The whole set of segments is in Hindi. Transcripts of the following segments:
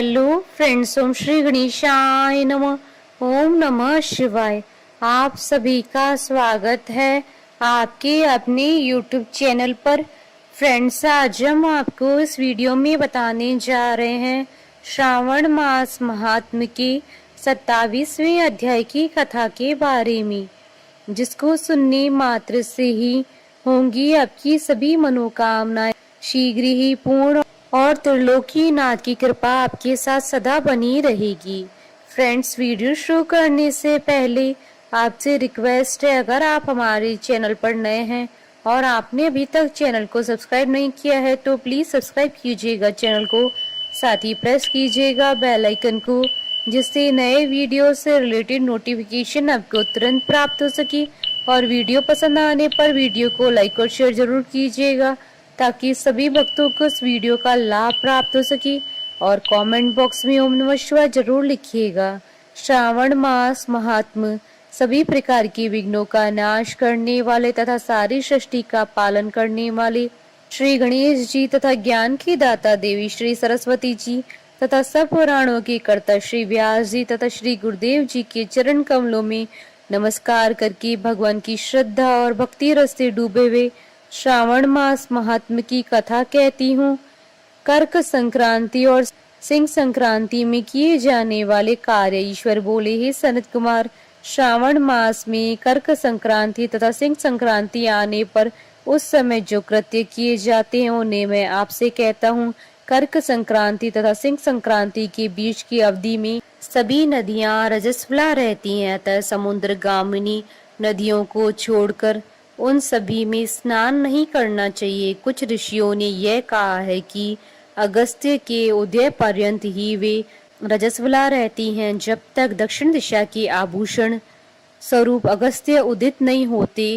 हेलो फ्रेंड्स, ओम श्री गणेशाय नमः। ओम नमः शिवाय। आप सभी का स्वागत है आपके अपने यूट्यूब चैनल पर। फ्रेंड्स, आज हम आपको इस वीडियो में बताने जा रहे हैं श्रावण मास महात्म्य के 27वें अध्याय की कथा के बारे में, जिसको सुनने मात्र से ही होंगी आपकी सभी मनोकामनाएं शीघ्र ही पूर्ण और त्रिलोकीनाथ की कृपा आपके साथ सदा बनी रहेगी। फ्रेंड्स, वीडियो शुरू करने से पहले आपसे रिक्वेस्ट है, अगर आप हमारे चैनल पर नए हैं और आपने अभी तक चैनल को सब्सक्राइब नहीं किया है तो प्लीज सब्सक्राइब कीजिएगा चैनल को, साथ ही प्रेस कीजिएगा बेल आइकन को, जिससे नए वीडियो से रिलेटेड नोटिफिकेशन आपको तुरंत प्राप्त हो सके। और वीडियो पसंद आने पर वीडियो को लाइक और शेयर जरूर कीजिएगा ताकि सभी भक्तों को इस वीडियो का लाभ प्राप्त हो सके। और कमेंट बॉक्स में ओम नमः शिवाय जरूर लिखिएगा। श्रावण मास महात्म्य सभी प्रकार के विघ्नों का नाश करने वाले तथा सारी सृष्टि का पालन करने वाले श्री गणेश जी तथा ज्ञान की दाता देवी श्री सरस्वती जी तथा सब पुराणों के कर्ता श्री व्यास जी तथा श्री गुरुदेव जी के चरण कमलों में नमस्कार करके भगवान की श्रद्धा और भक्ति रस से डूबे हुए श्रावण मास महात्म्य की कथा कहती हूँ। कर्क संक्रांति और सिंह संक्रांति में किए जाने वाले कार्य। ईश्वर बोले, हे सनत कुमार, श्रावण मास में कर्क संक्रांति तथा सिंह संक्रांति आने पर उस समय जो कृत्य किए जाते हैं उन्हें मैं आपसे कहता हूँ। कर्क संक्रांति तथा सिंह संक्रांति के बीच की अवधि में सभी नदियां रजस्वला रहती हैं, अतः समुद्र गामिनी नदियों को छोड़कर उन सभी में स्नान नहीं करना चाहिए। कुछ ऋषियों ने यह कहा है कि अगस्त्य के उदय पर्यंत ही वे रजस्वला रहती हैं। जब तक दक्षिण दिशा के आभूषण स्वरूप अगस्त्य उदित नहीं होते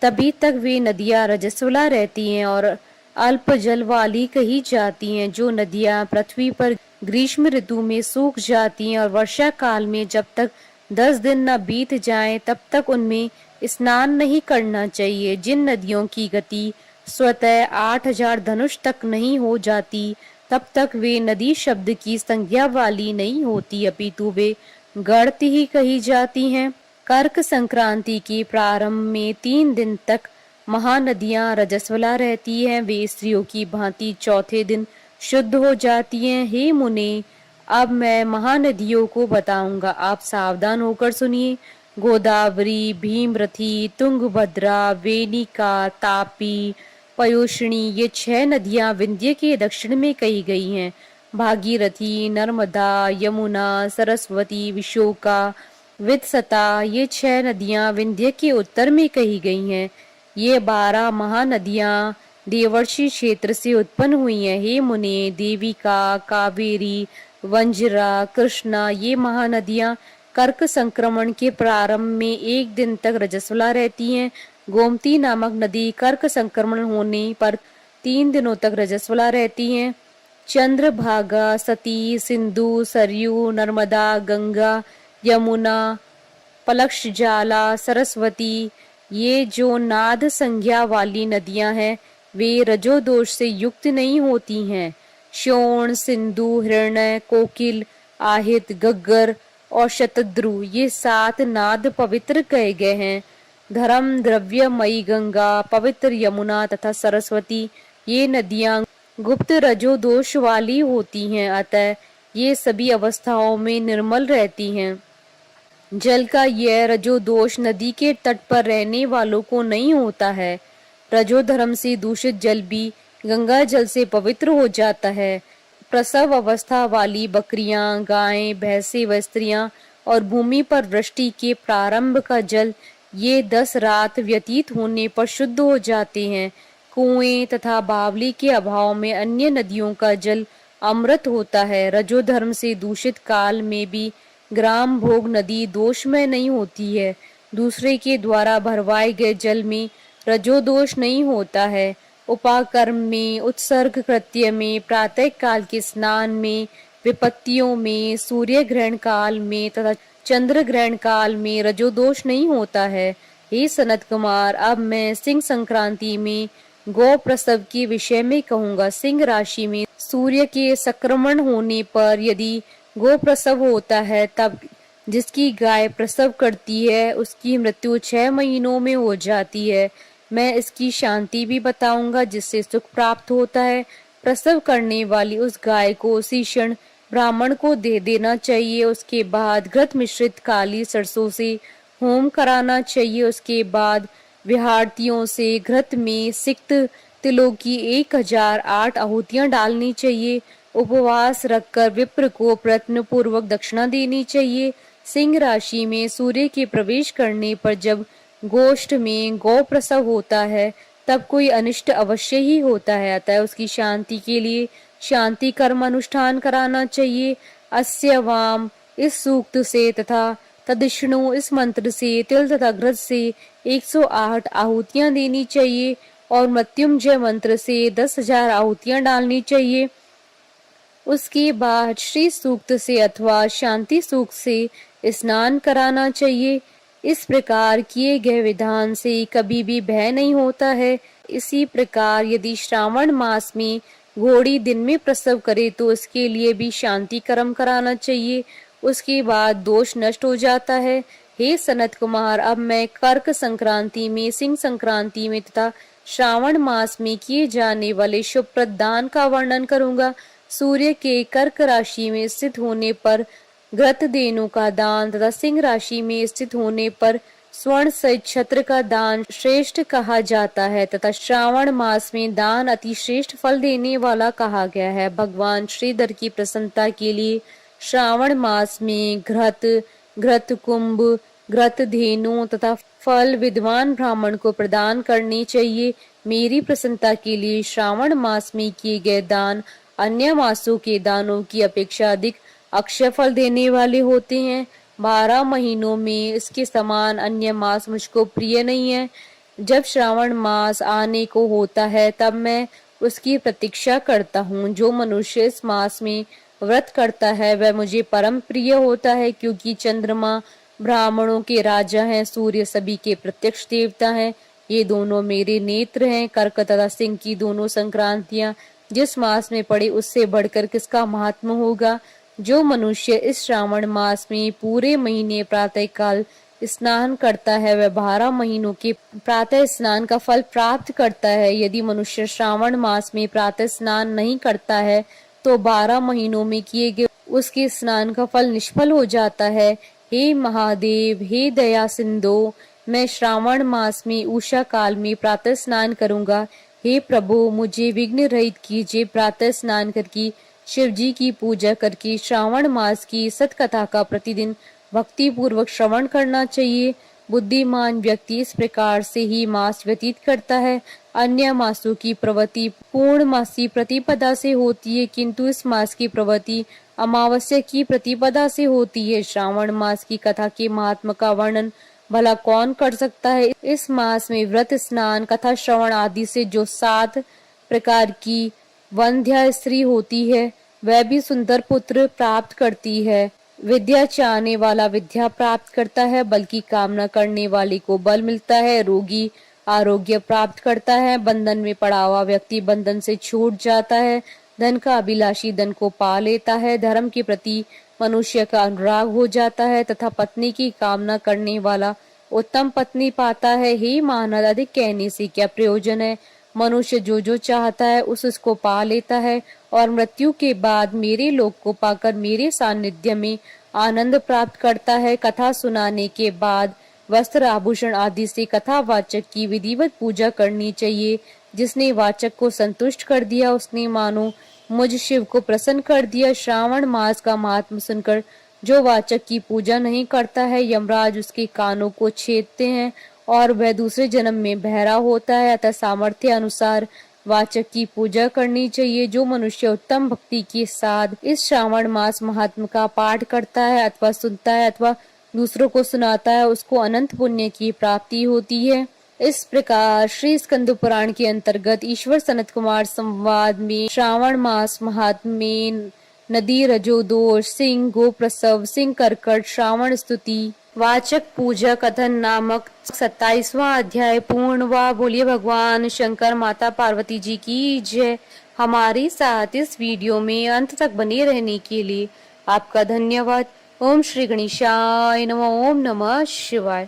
तभी तक वे नदियां रजस्वला रहती हैं और अल्प जल वाली कही जाती हैं। जो नदियां पृथ्वी पर ग्रीष्म ऋतु में सूख जाती हैं और वर्षा काल में जब तक 10 दिन न बीत जाएं तब तक उनमें स्नान नहीं करना चाहिए। जिन नदियों की गति स्वतः 8000 धनुष तक नहीं हो जाती तब तक वे नदी शब्द की संज्ञा वाली नहीं होती, अपितु वे गढ़ती ही कही जाती हैं। कर्क संक्रांति के प्रारंभ में 3 दिन तक महानदियां रजस्वला रहती हैं। वे स्त्रियों की भांति चौथे दिन शुद्ध हो जाती हैं। हे मुने, अब मैं महानदियों को बताऊंगा, आप सावधान होकर सुनिए। गोदावरी, भीमरथी, तुंगभद्रा, वेनिका, तापी, पयोषणी, ये 6 नदियां विंध्य के दक्षिण में कही गई हैं। भागीरथी, नर्मदा, यमुना, सरस्वती, विशोका, वित्सता, ये 6 नदियां विंध्य के उत्तर में कही गई हैं। ये 12 महानदियां देवर्षि क्षेत्र से उत्पन्न हुई हैं। हे मुने, देविका, कावेरी, वंजरा, कृष्णा, ये महानदियां कर्क संक्रमण के प्रारंभ में 1 दिन तक रजस्वला रहती हैं। गोमती नामक नदी कर्क संक्रमण होने पर 3 दिनों तक रजस्वला रहती हैं। चंद्रभागा, सती, सिंधु, सरयू, नर्मदा, गंगा, यमुना, पलक्षजाला, सरस्वती, ये जो नाद संज्ञा वाली नदियां हैं वे रजोदोष से युक्त नहीं होती हैं। श्योण, सिंधु, हिरण्य, कोकिल, आहित, गग्गर और शतद्रु, ये 7 नाद पवित्र कहे गए हैं। धर्म द्रव्यमयी गंगा, पवित्र यमुना तथा सरस्वती, ये नदियां गुप्त रजोदोष वाली होती हैं, अतः ये सभी अवस्थाओं में निर्मल रहती हैं। जल का यह रजोदोष नदी के तट पर रहने वालों को नहीं होता है। रजोधर्म से दूषित जल भी गंगा जल से पवित्र हो जाता है। प्रसव अवस्था वाली बकरियां, गायें, भैंसे व स्त्रियां और भूमि पर वृष्टि के प्रारंभ का जल ये 10 रात व्यतीत होने पर शुद्ध हो जाते हैं। कुएं तथा बावली के अभाव में अन्य नदियों का जल अमृत होता है। रजोधर्म से दूषित काल में भी ग्राम भोग नदी दोषमय नहीं होती है। दूसरे के द्वारा भरवाए गए जल में रजोदोष नहीं होता है। उपाकर्म में, उत्सर्ग कृत्य में, प्रातः काल के स्नान में, विपत्तियों में, सूर्य ग्रहण काल में तथा चंद्र ग्रहण काल में रजोदोष नहीं होता है। हे सनत कुमार, अब मैं सिंह संक्रांति में गौ प्रसव के विषय में कहूंगा। सिंह राशि में सूर्य के संक्रमण होने पर यदि गौ प्रसव होता है, तब जिसकी गाय प्रसव करती है उसकी मृत्यु 6 महीनों में हो जाती है। मैं इसकी शांति भी बताऊंगा जिससे सुख प्राप्त होता है। प्रसव करने वाली उस गाय को उसी क्षण ब्राह्मण को दे देना चाहिए। उसके बाद घृत मिश्रित काली सरसों से होम कराना चाहिए। उसके बाद विहारतियों से घृत में सिक्त तिलों की 1008 आहुतियां डालनी चाहिए। उपवास रखकर विप्र को प्रयत्न पूर्वक दक्षिणा देनी चाहिए। सिंह राशि में सूर्य के प्रवेश करने पर जब गोष्ठ में गौ प्रसव होता है, तब कोई अनिष्ट अवश्य ही होता है। अतः उसकी शांति के लिए शांति कर्म अनुष्ठान कराना चाहिए। अस्य वाम इस सूक्त से तथा तदिष्णु इस मंत्र से तिल तथा घृत से 108 आहुतियां देनी चाहिए और मृत्युंजय मंत्र से 10,000 आहुतियां डालनी चाहिए। उसके बाद श्री सूक्त से अथवा शांति सूक्त से स्नान कराना चाहिए। इस प्रकार किए गए विधान से कभी भी भय नहीं होता है। इसी प्रकार यदि श्रावण मास में घोड़ी दिन में प्रसव करे तो उसके लिए भी शांति कर्म कराना चाहिए। उसके बाद दोष नष्ट हो जाता है। हे सनत कुमार, अब मैं कर्क संक्रांति में, सिंह संक्रांति में तथा श्रावण मास में किए जाने वाले शुभ प्रदान का वर्णन करूंगा। सूर्य के कर्क राशि में स्थित होने पर घृत देनु का दान तथा सिंह राशि में स्थित होने पर स्वर्ण सहित छत्र का दान श्रेष्ठ कहा जाता है तथा श्रावण मास में दान अति श्रेष्ठ फल देने वाला कहा गया है। भगवान श्रीधर की प्रसन्नता के लिए श्रावण मास में घृत कुंभ, घृत धेनु तथा फल विद्वान ब्राह्मण को प्रदान करने चाहिए। मेरी प्रसन्नता के लिए श्रावण मास में किए गए दान अन्य मासों के दानों की अपेक्षा अधिक अक्षय फल देने वाले होते हैं। 12 महीनों में इसके समान अन्य मास मुझको प्रिय नहीं है। जब श्रावण मास आने को होता है तब मैं उसकी प्रतीक्षा करता हूँ। जो मनुष्य इस मास में व्रत करता है वह मुझे परम प्रिय होता है, क्योंकि चंद्रमा ब्राह्मणों के राजा हैं, सूर्य सभी के प्रत्यक्ष देवता हैं। ये दोनों मेरे नेत्र हैं। कर्क तथा सिंह की दोनों संक्रांतियां जिस मास में पड़े उससे बढ़कर किसका महात्मा होगा। जो मनुष्य इस श्रावण मास में पूरे महीने प्रातः काल स्नान करता है वह 12 महीनों के प्रातः स्नान का फल प्राप्त करता है। यदि मनुष्य श्रावण मास में प्रातः स्नान नहीं करता है तो 12 महीनों में किए गए उसके स्नान का फल निष्फल हो जाता है। हे महादेव, हे दया सिंधु, मैं श्रावण मास में उषा काल में प्रातः स्नान करूंगा। हे प्रभु, मुझे विघ्न रहित कीजिए। प्रातः स्नान करके शिव जी की पूजा करके श्रावण मास की सतकथा का प्रतिदिन भक्ति पूर्वक श्रवण करना चाहिए। बुद्धिमान व्यक्ति इस प्रकार से ही मास व्यतीत करता है। अन्य मासों की प्रवृत्ति पूर्णमासी प्रतिपदा से होती है, किंतु इस मास की प्रवृत्ति अमावस्या की प्रतिपदा से होती है। श्रावण मास की कथा के महात्मा का वर्णन भला कौन कर सकता है। इस मास में व्रत, स्नान, कथा श्रवण आदि से जो 7 प्रकार की वंध्या स्त्री होती है वह भी सुंदर पुत्र प्राप्त करती है। विद्या चाहने वाला विद्या प्राप्त करता है, बल्कि कामना करने वाले को बल मिलता है। रोगी आरोग्य प्राप्त करता है, बंधन में पड़ा हुआ व्यक्ति बंधन से छूट जाता है। धन का अभिलाषी धन को पा लेता है। धर्म के प्रति मनुष्य का अनुराग हो जाता है तथा पत्नी की कामना करने वाला उत्तम पत्नी पाता है। हे मानव, अधिक कहने से क्या प्रयोजन है। मनुष्य जो जो चाहता है उसको पा लेता है और मृत्यु के बाद मेरे लोक को पाकर मेरे सानिध्य में आनंद प्राप्त करता है। कथा सुनाने के बाद वस्त्र, आभूषण आदि से कथा वाचक की विधिवत पूजा करनी चाहिए। जिसने वाचक को संतुष्ट कर दिया उसने मानो मुझ शिव को प्रसन्न कर दिया। श्रावण मास का महात्म सुनकर जो वाचक की पूजा नहीं करता है, यमराज उसके कानों को छेदते हैं और वह दूसरे जन्म में बहरा होता है। अतः सामर्थ्य अनुसार वाचक की पूजा करनी चाहिए। जो मनुष्य उत्तम भक्ति के साथ इस श्रावण मास महात्म का पाठ करता है अथवा सुनता है अथवा दूसरों को सुनाता है, उसको अनंत पुण्य की प्राप्ति होती है। इस प्रकार श्री स्कंद पुराण के अंतर्गत ईश्वर सनत कुमार संवाद में श्रावण मास महात्म में नदी, रजो दोष, सिंह, गो प्रसव, सिंह कर्कट, श्रावण स्तुति, वाचक पूजा कथन नामक 27वां अध्याय पूर्ण हुआ। बोलिए भगवान शंकर माता पार्वती जी की जय। हमारे साथ इस वीडियो में अंत तक बने रहने के लिए आपका धन्यवाद। ओम श्री गणेशाय नमः। ओम नमः शिवाय।